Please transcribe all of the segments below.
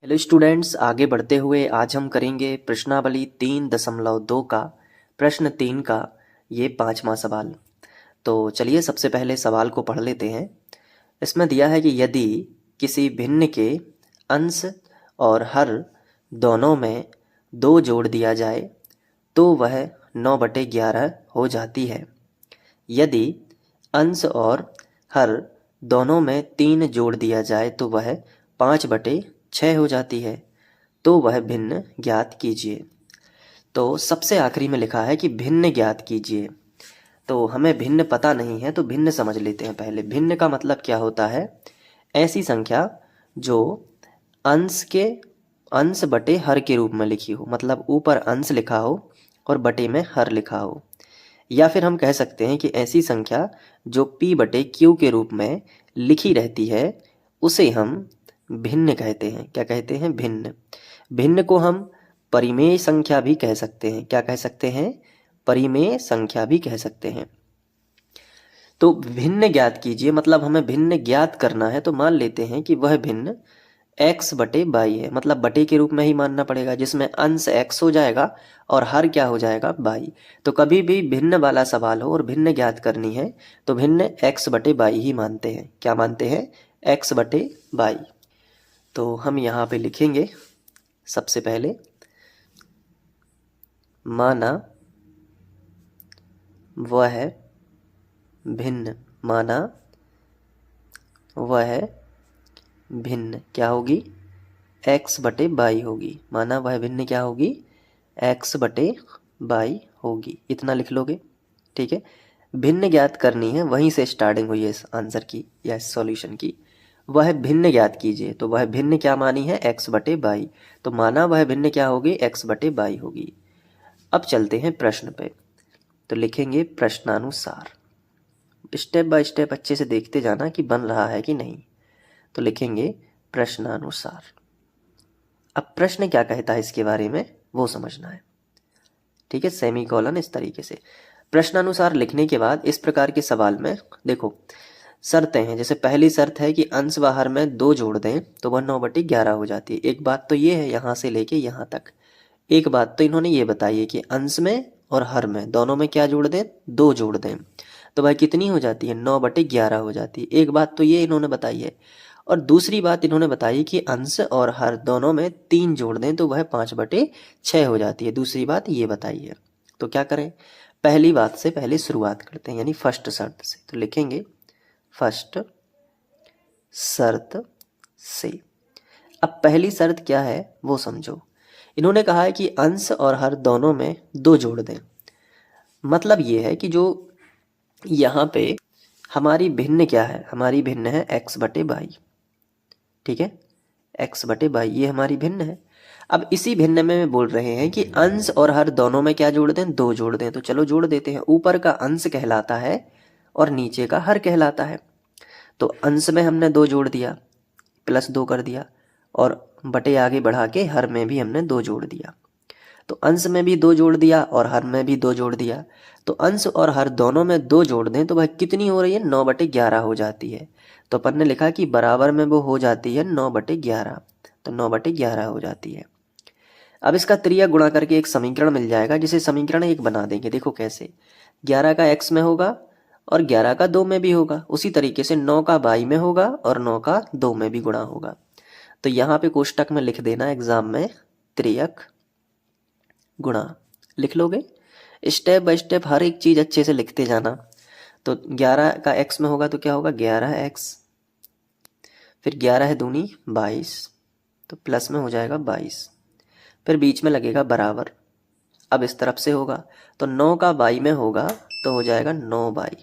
Hello students, आगे बढ़ते हुए आज हम करेंगे प्रश्नावली 3.2 का प्रश्न 3 का ये 5वां सवाल। तो चलिए सबसे पहले सवाल को पढ़ लेते हैं। इसमें दिया है कि यदि किसी भिन्न के अंश और हर दोनों में 2 जोड़ दिया जाए तो वह 9/11 हो जाती है। यदि अंश और हर दोनों में 3 जोड़ दिया जाए तो वह 5/6 हो जाती है। तो वह भिन्न ज्ञात कीजिए। तो सबसे आखिरी में लिखा है कि भिन्न ज्ञात कीजिए। तो हमें भिन्न पता नहीं है, तो भिन्न समझ लेते हैं पहले। भिन्न का मतलब क्या होता है? ऐसी संख्या जो अंश के अंश बटे हर के रूप में लिखी हो, मतलब ऊपर अंश लिखा हो और बटे में हर लिखा हो। या फिर हम कह सकते हैं कि ऐसी संख्या जो p/q के रूप में लिखी रहती है उसे हम भिन्न कहते हैं। क्या कहते हैं? भिन्न। भिन्न को हम परिमेय संख्या भी कह सकते हैं। क्या कह सकते हैं? परिमेय संख्या भी कह सकते हैं। तो भिन्न ज्ञात कीजिए मतलब हमें भिन्न ज्ञात करना है। तो मान लेते हैं कि वह भिन्न x/22 है, मतलब बटे के रूप में ही मानना पड़ेगा, जिसमें अंश x हो जाएगा और हर क्या हो जाएगा? 22। तो कभी भी भिन्न वाला सवाल हो और भिन्न ज्ञात करनी है तो भिन्न x/22 ही मानते हैं। क्या मानते हैं? x/22। तो हम यहाँ पे लिखेंगे सबसे पहले, माना वह भिन्न। माना वह भिन्न क्या होगी? x/22 होगी। माना वह भिन्न क्या होगी? x/22 होगी। इतना लिख लोगे, ठीक है। भिन्न ज्ञात करनी है, वहीं से स्टार्टिंग हुई है इस आंसर की या इस सॉल्यूशन की। वह भिन्न ज्ञात कीजिए, तो वह भिन्न क्या मानी है? x/22। तो माना वह भिन्न क्या होगी? x/22 होगी। अब चलते हैं प्रश्न पे। तो लिखेंगे प्रश्नानुसार। स्टेप बाय स्टेप अच्छे से देखते जाना कि बन रहा है कि नहीं। तो लिखेंगे प्रश्नानुसार। अब प्रश्न क्या कहता है इसके बारे में वो समझना है, ठीक है। सेमीकोलन इस तरीके से प्रश्नानुसार लिखने के बाद इस प्रकार के सवाल में देखो शर्तें हैं। जैसे पहली शर्त है कि अंश व हर में 2 जोड़ दें तो वह 9/11 हो जाती है। एक बात तो ये है यहाँ से लेके यहाँ तक। एक बात तो इन्होंने ये बताई है कि अंश में और हर में दोनों में क्या जोड़ दें? 2 जोड़ दें तो वह कितनी हो जाती है? 9/11 हो जाती है। एक बात तो ये इन्होंने बताई है। और दूसरी बात इन्होंने बताई कि अंश और हर दोनों में 3 जोड़ दें तो वह 5/6 हो जाती है। दूसरी बात ये बताई है। तो क्या करें? पहली बात से पहले शुरुआत करते हैं, यानी फर्स्ट शर्त से। तो लिखेंगे फर्स्ट शर्त से। अब पहली शर्त क्या है वो समझो। इन्होंने कहा है कि अंश और हर दोनों में 2 जोड़ दें। मतलब ये है कि जो यहाँ पे हमारी भिन्न क्या है? हमारी भिन्न है x/22, ठीक है। x/22 ये हमारी भिन्न है। अब इसी भिन्न में बोल रहे हैं कि अंश और हर दोनों में क्या जोड़ दें? 2 जोड़ दें। तो चलो जोड़ देते हैं। ऊपर का अंश कहलाता है और नीचे का हर कहलाता है। तो अंश में हमने 2 जोड़ दिया, +2 कर दिया, और बटे आगे बढ़ा के हर में भी हमने 2 जोड़ दिया। तो अंश में भी 2 जोड़ दिया और हर में भी 2 जोड़ दिया। तो अंश और हर दोनों में 2 जोड़ दें तो वह कितनी हो रही है? 9/11 हो जाती है। तो अपन ने लिखा कि बराबर में वो हो जाती है 9/11। तो 9/11 हो जाती है। अब इसका त्रिया गुणा करके एक समीकरण मिल जाएगा, जिसे समीकरण 1 बना देंगे। देखो कैसे? 11 का x में होगा और 11 का 2 में भी होगा। उसी तरीके से 9 का y में होगा और 9 का 2 में भी गुणा होगा। तो यहाँ पे कोष्टक में लिख देना एग्जाम में त्रियक गुणा। लिख लोगे? स्टेप बाय स्टेप हर एक चीज अच्छे से लिखते जाना। तो 11 का x में होगा तो क्या होगा? 11x, फिर 11 है दूनी 22, तो प्लस में हो जाएगा 22, फिर बीच में लगेगा बराबर। अब इस तरफ से होगा तो 9 का y में होगा तो हो जाएगा 9y,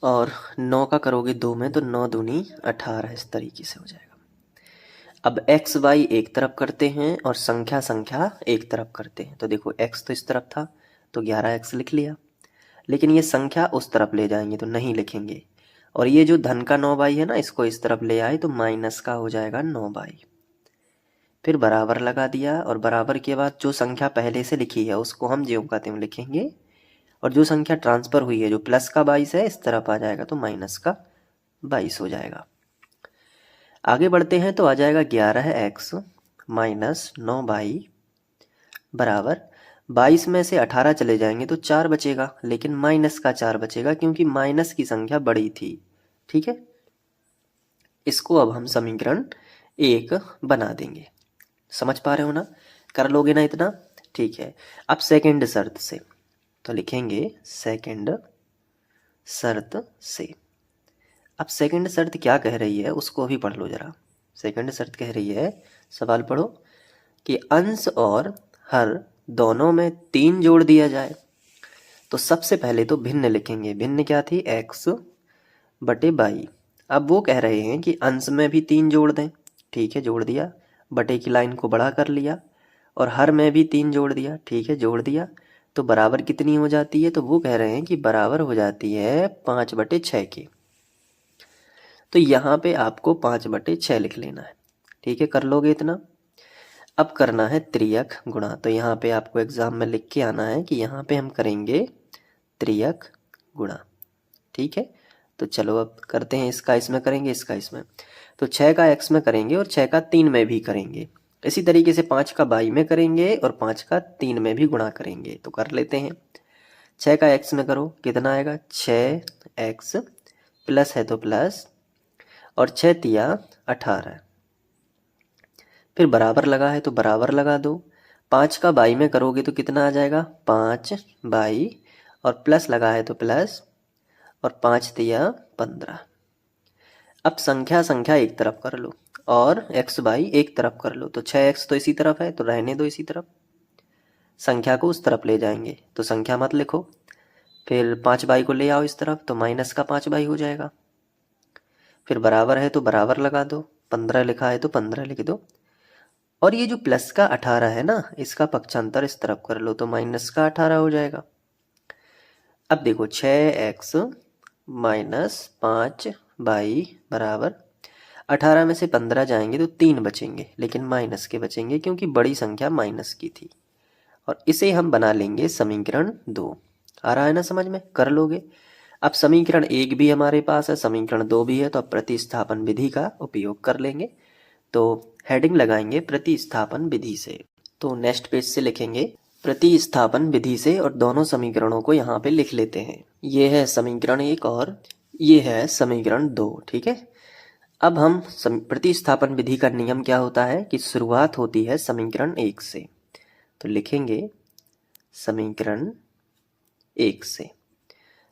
और 9 का करोगे 2 में तो 9 दूनी 18, इस तरीके से हो जाएगा। अब x y एक तरफ करते हैं और संख्या संख्या एक तरफ करते हैं। तो देखो x तो इस तरफ था तो 11x लिख लिया, लेकिन ये संख्या उस तरफ ले जाएंगे तो नहीं लिखेंगे। और ये जो धन का 9y है ना, इसको इस तरफ ले आए तो माइनस का हो जाएगा 9y। फिर बराबर लगा दिया, और बराबर के बाद जो संख्या पहले से लिखी है उसको हम ज्यों का त्यों लिखेंगे, और जो संख्या ट्रांसफर हुई है जो प्लस का 22 है इस तरफ आ जाएगा तो माइनस का 22 हो जाएगा। आगे बढ़ते हैं तो आ जाएगा 11x माइनस 9y बराबर 22 में से 18 चले जाएंगे तो 4 बचेगा, लेकिन माइनस का 4 बचेगा क्योंकि माइनस की संख्या बड़ी थी। ठीक है, इसको अब हम समीकरण 1 बना देंगे। समझ पा रहे हो ना, कर लोगे ना इतना? ठीक है, अब सेकंड शर्त से तो लिखेंगे सेकंड शर्त से। अब सेकंड शर्त क्या कह रही है उसको भी पढ़ लो जरा। सेकंड शर्त कह रही है, सवाल पढ़ो, कि अंश और हर दोनों में 3 जोड़ दिया जाए। तो सबसे पहले तो भिन्न लिखेंगे। भिन्न क्या थी? x बटे बाई। अब वो कह रहे हैं कि अंश में भी 3 जोड़ दें। ठीक है, जोड़ दिया, बटे की लाइन को बड़ा कर लिया, और हर में भी 3 जोड़ दिया। ठीक है, जोड़ दिया, तो बराबर कितनी हो जाती है? तो वो कह रहे हैं कि बराबर हो जाती है 5/6 के। तो यहाँ पे आपको 5/6 लिख लेना है। ठीक है, कर लोगे इतना? अब करना है त्रियक गुणा। तो यहाँ पे आपको एग्जाम में लिख के आना है कि यहाँ पे हम करेंगे त्रियक गुणा। ठीक है, तो चलो अब करते हैं। इसका इसमें करेंगे, इसका इसमें। तो 6 का x में करेंगे और 6 का 3 में भी करेंगे। इसी तरीके से 5 का बाई में करेंगे और 5 का 3 में भी गुणा करेंगे। तो कर लेते हैं। 6 का x में करो, कितना आएगा? 6x प्लस है तो प्लस, और 6 तिया 18, फिर बराबर लगा है तो बराबर लगा दो। 5 का बाई में करोगे तो कितना आ जाएगा? 5 बाई, और प्लस लगा है तो प्लस, और 5 तिया 15। अब संख्या संख्या एक तरफ कर लो और x बाई एक तरफ कर लो। तो 6x तो इसी तरफ है तो रहने दो इसी तरफ, संख्या को उस तरफ ले जाएंगे तो संख्या मत लिखो। फिर 5 बाई को ले आओ इस तरफ तो माइनस का 5 बाई हो जाएगा। फिर बराबर है तो बराबर लगा दो, 15 लिखा है तो 15 लिख दो, और ये जो प्लस का 18 है ना, इसका पक्षांतर इस तरफ कर लो तो माइनस का 18 हो जाएगा। अब देखो 6x माइनस 5 बाई बराबर 18 में से 15 जाएंगे तो 3 बचेंगे, लेकिन माइनस के बचेंगे क्योंकि बड़ी संख्या माइनस की थी, और इसे हम बना लेंगे समीकरण 2। आ रहा है ना समझ में? कर लोगे। अब समीकरण 1 भी हमारे पास है, समीकरण 2 भी है, तो अब प्रतिस्थापन विधि का उपयोग कर लेंगे। तो हेडिंग लगाएंगे प्रतिस्थापन विधि से। तो नेक्स्ट पेज से लिखेंगे प्रतिस्थापन विधि से, और दोनों समीकरणों को यहाँ पे लिख लेते हैं। ये है समीकरण 1 और ये है समीकरण 2। ठीक है, अब हम प्रतिस्थापन विधि का नियम क्या होता है कि शुरुआत होती है समीकरण 1 से। तो लिखेंगे समीकरण 1 से।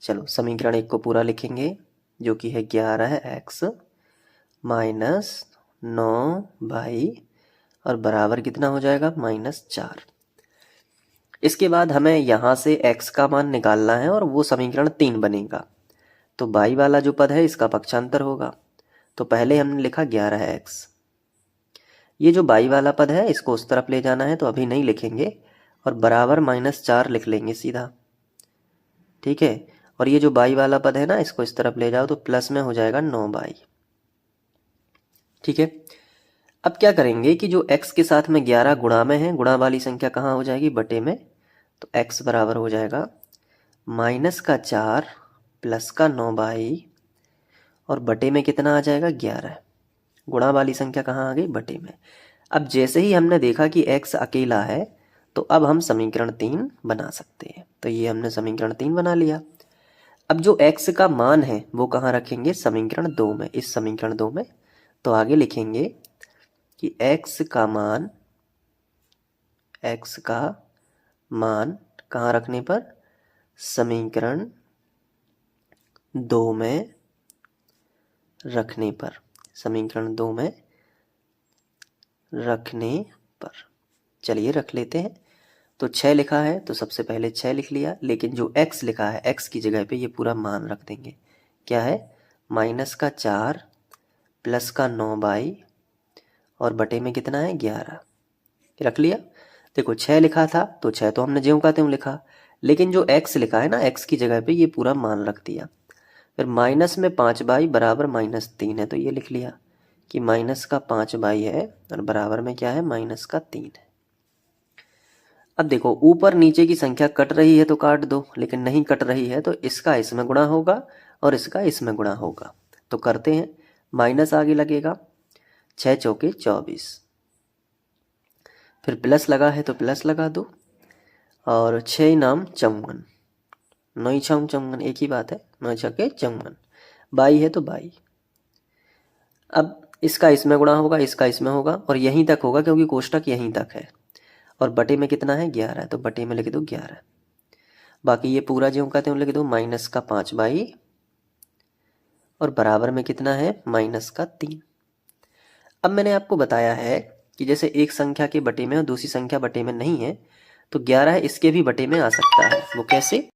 चलो समीकरण 1 को पूरा लिखेंगे, जो कि है 11x माइनस 9y, और बराबर कितना हो जाएगा? -4। इसके बाद हमें यहाँ से x का मान निकालना है और वो समीकरण 3 बनेगा। तो y वाला जो पद है इसका पक्षांतर होगा। तो पहले हमने लिखा 11x, ये जो y वाला पद है इसको उस तरफ ले जाना है तो अभी नहीं लिखेंगे, और बराबर -4 लिख लेंगे सीधा। ठीक है, और ये जो y वाला पद है ना, इसको इस तरफ ले जाओ तो प्लस में हो जाएगा 9y। ठीक है, अब क्या करेंगे कि जो x के साथ में 11 गुणा में है, गुणा वाली संख्या कहाँ हो जाएगी? बटे में। तो x बराबर हो जाएगा -4 प्लस का 9y, और बटे में कितना आ जाएगा? 11। गुणा वाली संख्या कहाँ आ गई? बटे में। अब जैसे ही हमने देखा कि x अकेला है तो अब हम समीकरण 3 बना सकते हैं। तो ये हमने समीकरण 3 बना लिया। अब जो x का मान है वो कहाँ रखेंगे? समीकरण 2 में, इस समीकरण 2 में। तो आगे लिखेंगे कि x का मान कहाँ रखने पर? समीकरण 2 में रखने पर, समीकरण 2 में रखने पर। चलिए रख लेते हैं। तो 6 लिखा है तो सबसे पहले 6 लिख लिया, लेकिन जो x लिखा है x की जगह पे ये पूरा मान रख देंगे। क्या है? -4 प्लस का 9y, और बटे में कितना है? 11। रख लिया। देखो 6 लिखा था तो 6 तो हमने ज्यों का त्यों लिखा, लेकिन जो x लिखा है ना, x की जगह पे ये पूरा मान रख दिया। फिर माइनस में 5y बराबर -3 है तो ये लिख लिया कि माइनस का 5y है, और बराबर में क्या है? -3 है। अब देखो ऊपर नीचे की संख्या कट रही है तो काट दो, लेकिन नहीं कट रही है तो इसका इसमें गुणा होगा और इसका इसमें गुणा होगा। तो करते हैं, माइनस आगे लगेगा 6 चौके 24, फिर प्लस लगा है तो प्लस लगा दो, और 6 नाम 54, 9 छम 54 एक ही बात है, 9 छके 54, 22 है तो 22। अब इसका इसमें गुणा होगा, इसका इसमें होगा, और यहीं तक होगा क्योंकि कोष्टक यहीं तक है, और बटे में कितना है 11, तो बटे में लिख दो 11। बाकी ये पूरा जो कहते हैं लिख दो -5/, और बराबर में कितना है -3। अब मैंने आपको बताया है कि जैसे एक संख्या के बटे में और दूसरी संख्या बटे में नहीं है, तो 11 इसके भी बटे में आ सकता है। वो कैसे?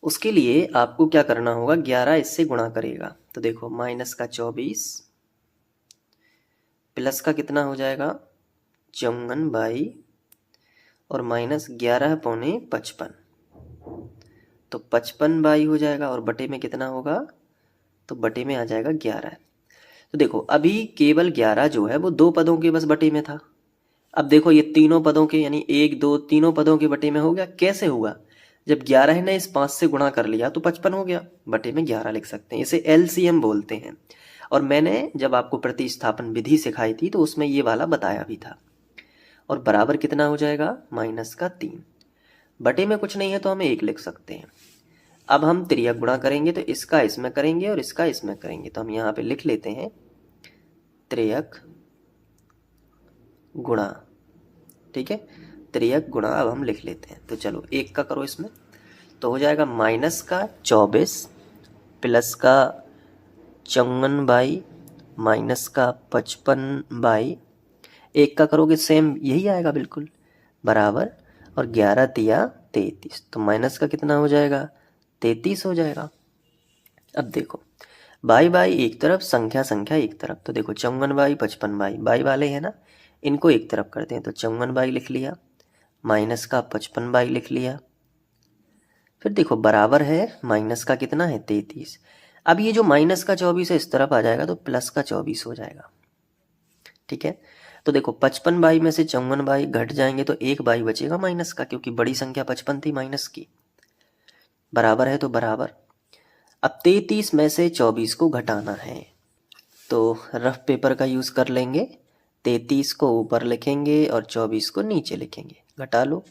उसके लिए आपको क्या करना होगा, 11 इससे गुणा करेगा, तो देखो -24 प्लस का कितना हो जाएगा 54/, और -11/55, तो 55/, हो जाएगा, और बटे में कितना होगा, तो बटे में आ जाएगा 11। तो देखो अभी केवल 11 जो है वो 2 पदों के बस बटे में था। अब देखो ये तीनों पदों के यानी 1 2 तीनों पदों के बटे में हो गया। कैसे हुआ? जब 11 ने इस 5 से गुणा कर लिया तो 55 हो गया, बटे में 11 लिख सकते हैं। इसे LCM बोलते हैं। और मैंने जब आपको प्रतिस्थापन विधि सिखाई थी तो उसमें ये वाला बताया भी था। और बराबर कितना हो जाएगा -3। बटे में कुछ नहीं है तो हम 1 लिख सकते हैं। अब हम त्रियक गुणा करेंगे तो इसका इसमें करेंगे और इसका इसमें करेंगे, तो हम यहाँ पे लिख लेते हैं त्रियक गुणा। ठीक है, त्रियक गुणा अब हम लिख लेते हैं। तो चलो 1 का करो इसमें, तो हो जाएगा -24 प्लस का 54/, माइनस का 55/, 1 का करोगे सेम यही आएगा बिल्कुल, बराबर, और 11 तिया 33, तो माइनस का कितना हो जाएगा 33 हो जाएगा। अब देखो बाई एक तरफ, संख्या संख्या एक तरफ, तो देखो 54/, 55/, बाई वाले है ना, इनको एक तरफ करते हैं, तो 54/, लिख लिया, माइनस का 55/, लिख लिया, फिर देखो बराबर है माइनस का कितना है 33। अब ये जो माइनस का 24 है इस तरफ आ जाएगा तो प्लस का 24 हो जाएगा। ठीक है, तो देखो 55/, में से 54/, घट जाएंगे तो 1/, बचेगा माइनस का, क्योंकि बड़ी संख्या 55 थी माइनस की, बराबर है तो बराबर। अब 33 में से 24 को घटाना है, तो रफ पेपर का यूज़ कर लेंगे, 33 को ऊपर लिखेंगे और 24 को नीचे लिखेंगे। घटा लो,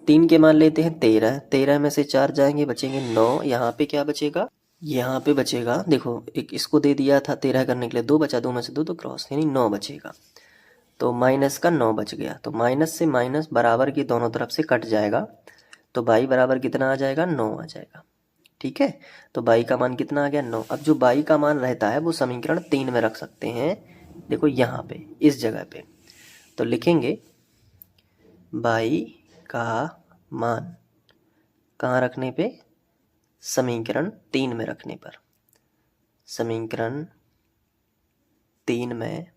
3 के मान लेते हैं 13, 13 में से 4 जाएंगे बचेंगे 9, यहाँ पे क्या बचेगा, यहाँ पे बचेगा, देखो एक इसको दे दिया था 13 करने के लिए, 2 बचा, 2 में से 2 तो क्रॉस, यानी 9 बचेगा, तो माइनस का 9 बच गया, तो माइनस से माइनस बराबर की दोनों तरफ से कट जाएगा, तो बाई बराबर कितना आ जाएगा 9 आ जाएगा। ठीक है, तो बाई का मान कितना आ गया 9। अब जो बाई का मान रहता है वो समीकरण 3 में रख सकते हैं, देखो यहाँ पे इस जगह पे, तो लिखेंगे बाई का मान कहाँ रखने पे, समीकरण 3 में रखने पर, समीकरण 3 में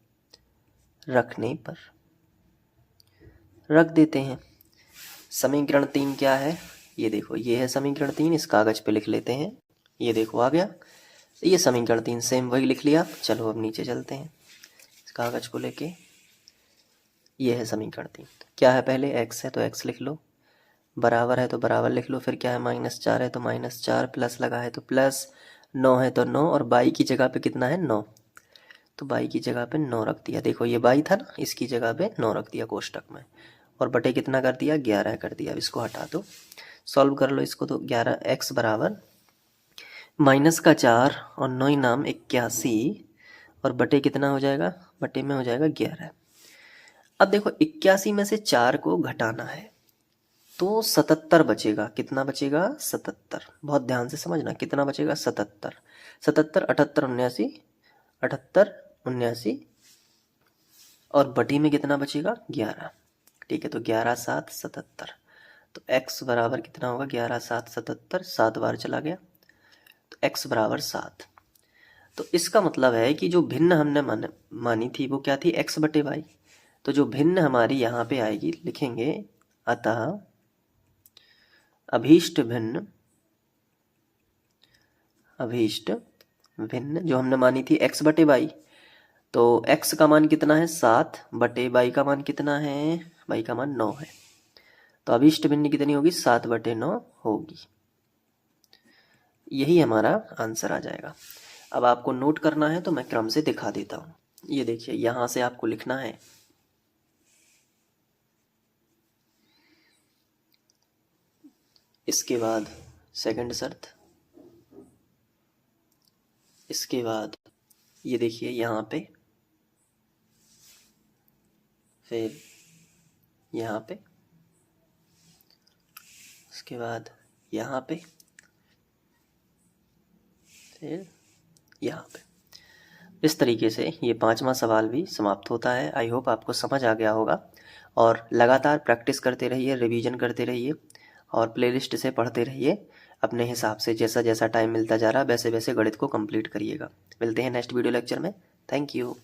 रखने पर रख देते हैं। समीकरण 3 क्या है, ये देखो, ये है समीकरण 3, इस कागज पे लिख लेते हैं, ये देखो आ गया, ये समीकरण 3 सेम वही लिख लिया। चलो अब नीचे चलते हैं इस कागज को लेके, ये है समीकरण 3, क्या है, पहले x है तो x लिख लो, बराबर है तो बराबर लिख लो, फिर क्या है -4 है तो -4, प्लस लगा है तो प्लस, 9 है तो 9, और बाई की जगह पे कितना है 9, तो बाई की जगह पे 9 रख दिया। देखो ये बाई था ना, इसकी जगह पे 9 रख दिया कोष्टक में, और बटे कितना कर दिया 11 कर दिया। अब इसको हटा दो, सॉल्व कर लो इसको, तो 11x बराबर -4 और 9 नाम 81, और बटे कितना हो जाएगा, बटे में हो जाएगा 11। अब देखो 81 में से 4 को घटाना है तो 77 बचेगा, कितना बचेगा 77, बहुत ध्यान से समझना, कितना बचेगा 77, 77 78 79, 78 79, और बटी में कितना बचेगा 11। ठीक है, तो 11 7 77, तो x बराबर कितना होगा 11 7 77, 7 बार चला गया, तो x बराबर 7। तो इसका मतलब है कि जो भिन्न हमने मानी थी वो क्या थी, x बटे वाई, तो जो भिन्न हमारी यहाँ पे आएगी लिखेंगे, अतः अभीष्ट भिन्न जो हमने मानी थी x बटे वाई, तो x का मान कितना है 7 बटे वाई का मान कितना है, वाई का मान 9 है, तो अभीष्ट भिन्न कितनी होगी 7 बटे 9 होगी। यही हमारा आंसर आ जाएगा। अब आपको नोट करना है तो मैं क्रम से दिखा देता हूँ। ये देखिए यहाँ से आपको लिखना है इसके बाद सेकंड शर्त, इसके बाद ये देखिए यहाँ पे, फिर यहाँ पे, उसके बाद यहाँ पे, फिर यहाँ पे। इस तरीके से ये पांचवा सवाल भी समाप्त होता है। आई होप आपको समझ आ गया होगा और लगातार प्रैक्टिस करते रहिए, रिवीजन करते रहिए और प्लेलिस्ट से पढ़ते रहिए। अपने हिसाब से जैसा जैसा टाइम मिलता जा रहा है वैसे वैसे गणित को कंप्लीट करिएगा। मिलते हैं नेक्स्ट वीडियो लेक्चर में। Thank you.